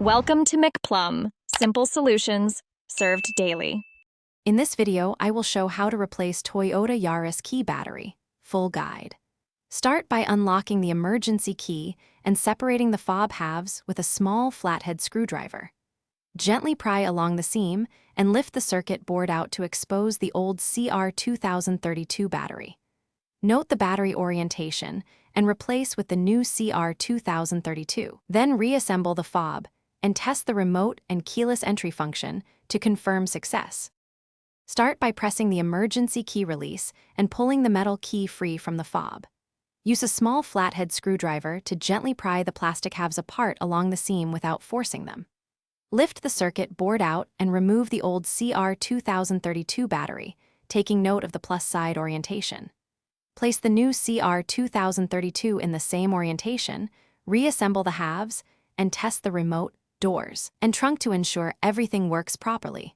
Welcome to McPlum, simple solutions served daily. In this video, I will show how to replace Toyota Yaris key battery. Full guide. Start by unlocking the emergency key and separating the fob halves with a small flathead screwdriver. Gently pry along the seam and lift the circuit board out to expose the old CR2032 battery. Note the battery orientation and replace with the new CR2032. Then reassemble the fob and test the remote and keyless entry function to confirm success. Start by pressing the emergency key release and pulling the metal key free from the fob. Use a small flathead screwdriver to gently pry the plastic halves apart along the seam without forcing them. Lift the circuit board out and remove the old CR2032 battery, taking note of the plus side orientation. Place the new CR2032 in the same orientation, reassemble the halves, and test the remote, doors, and trunk to ensure everything works properly.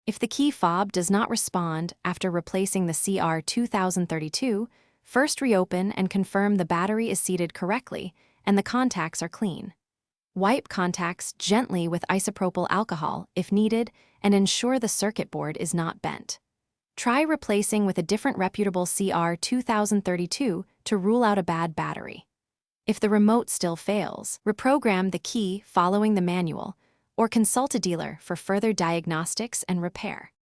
If the key fob does not respond after replacing the CR2032, first reopen and confirm the battery is seated correctly and the contacts are clean. Wipe contacts gently with isopropyl alcohol if needed and ensure the circuit board is not bent. Try replacing with a different reputable CR2032 to rule out a bad battery. If the remote still fails, reprogram the key following the manual or consult a dealer for further diagnostics and repair.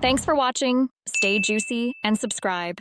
Thanks for watching. Stay juicy and subscribe.